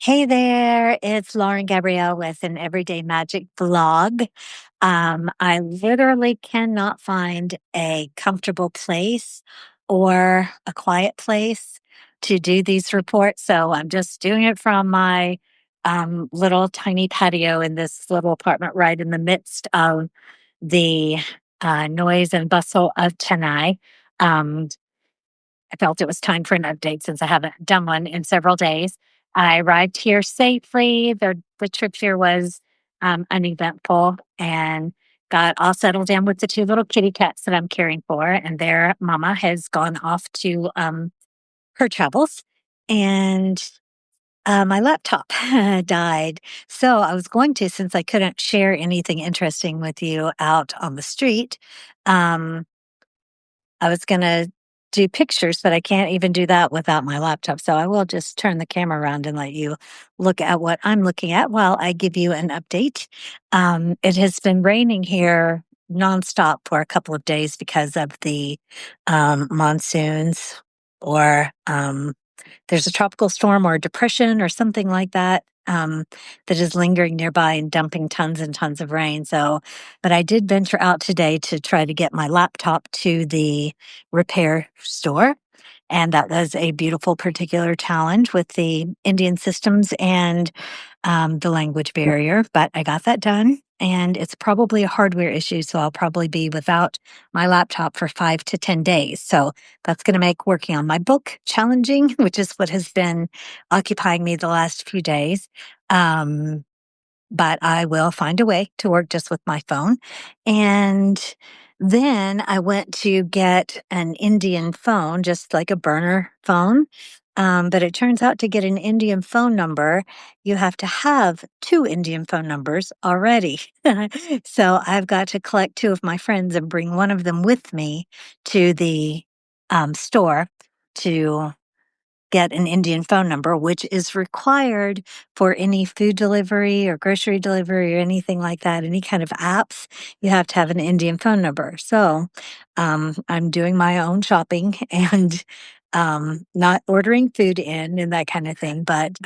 Hey there, it's Lauren Gabrielle with an Everyday Magic vlog. I literally cannot find a comfortable place or a quiet place to do these reports. So I'm just doing it from my little tiny patio in this little apartment right in the midst of the noise and bustle of Chennai. Um, I felt it was time for an update since I haven't done one in several days. I arrived here safely. The trip here was uneventful and got all settled in with the two little kitty cats that I'm caring for. And their mama has gone off to her travels. And my laptop died. So I was going to, since I couldn't share anything interesting with you out on the street, um, I was gonna do pictures, but I can't even do that without my laptop. So I will just turn the camera around and let you look at what I'm looking at while I give you an update. It has been raining here nonstop for a couple of days because of the monsoons or there's a tropical storm or a depression or something like that that is lingering nearby and dumping tons and tons of rain. So, but I did venture out today to try to get my laptop to the repair store. And that was a beautiful particular challenge with the Indian systems and the language barrier, but I got that done. And it's probably a hardware issue. So I'll probably be without my laptop for 5 to 10 days. So that's going to make working on my book challenging, which is what has been occupying me the last few days. Um, but I will find a way to work just with my phone. And then I went to get an Indian phone, just like a burner phone. But it turns out to get an Indian phone number, you have to have two Indian phone numbers already. So I've got to collect two of my friends and bring one of them with me to the store to get an Indian phone number, which is required for any food delivery or grocery delivery or anything like that, any kind of apps, you have to have an Indian phone number. So I'm doing my own shopping and not ordering food in and that kind of thing, but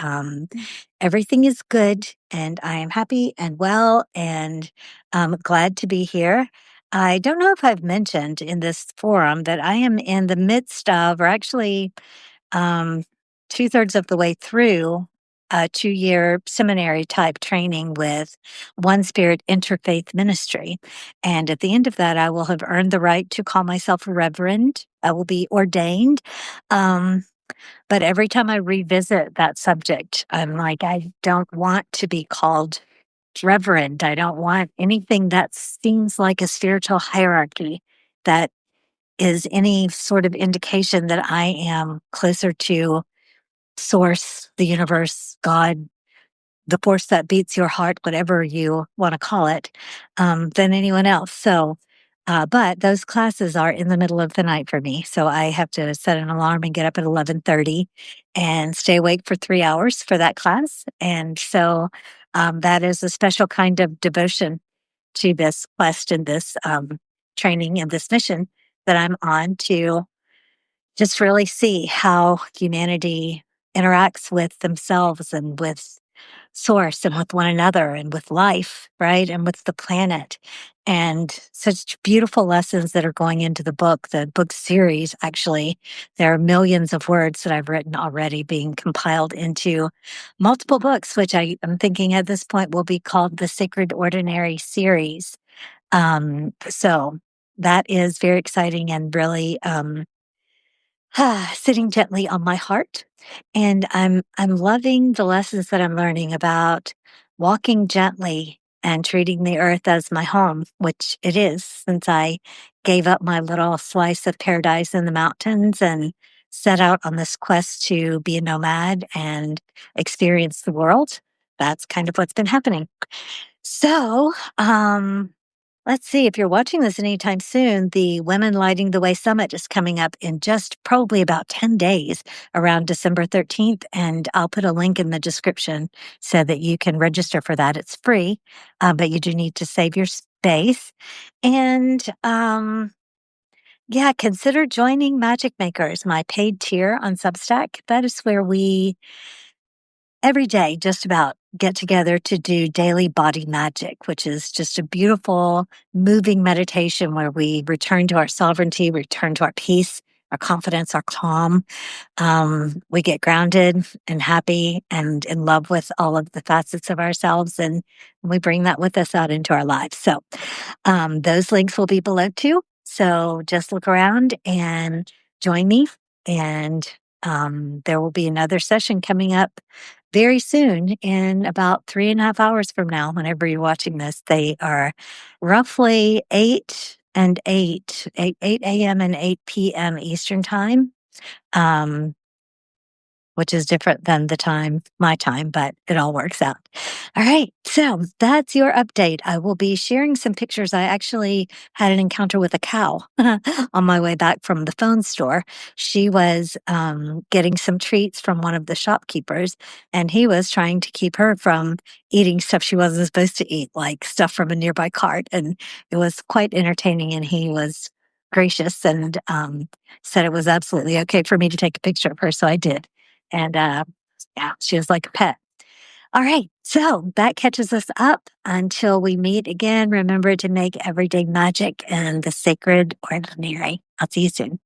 everything is good and I am happy and well and glad to be here. I don't know if I've mentioned in this forum that I am in the midst of, or actually um, two-thirds of the way through a 2-year seminary type training with One Spirit Interfaith Ministry. And at the end of that, I will have earned the right to call myself a reverend. I will be ordained. Um, but every time I revisit that subject, I'm like, I don't want to be called reverend. I don't want anything that seems like a spiritual hierarchy that is any sort of indication that I am closer to source, the universe, God, the force that beats your heart, whatever you want to call it, than anyone else. So, but those classes are in the middle of the night for me. So I have to set an alarm and get up at 11:30 and stay awake for 3 hours for that class. And so that is a special kind of devotion to this quest and this training and this mission that I'm on to just really see how humanity interacts with themselves and with source and with one another and with life, right? And with the planet. And such beautiful lessons that are going into the book series, actually. There are millions of words that I've written already being compiled into multiple books, which I am thinking at this point will be called the Sacred Ordinary series. So that is very exciting and really sitting gently on my heart. And I'm loving the lessons that I'm learning about walking gently and treating the earth as my home, which it is since I gave up my little slice of paradise in the mountains and set out on this quest to be a nomad and experience the world. That's kind of what's been happening. So, let's see, if you're watching this anytime soon, the Women Lighting the Way Summit is coming up in just probably about 10 days around December 13th. And I'll put a link in the description so that you can register for that. It's free, but you do need to save your space. And yeah, consider joining Magic Makers, my paid tier on Substack. That is where we every day, just about, get together to do daily body magic, which is just a beautiful, moving meditation where we return to our sovereignty, return to our peace, our confidence, our calm. We get grounded and happy and in love with all of the facets of ourselves, and we bring that with us out into our lives. So, those links will be below too. So just look around and join me. And there will be another session coming up very soon in about 3.5 hours from now, whenever you're watching this. They are roughly 8 a.m. and 8 p.m. Eastern time. Um, which is different than my time, but it all works out. All right. So that's your update. I will be sharing some pictures. I actually had an encounter with a cow on my way back from the phone store. She was getting some treats from one of the shopkeepers, and he was trying to keep her from eating stuff she wasn't supposed to eat, like stuff from a nearby cart. And it was quite entertaining. And he was gracious and said it was absolutely okay for me to take a picture of her. So I did. And yeah, she was like a pet. All right. So that catches us up until we meet again. Remember to make everyday magic and the sacred ordinary. I'll see you soon.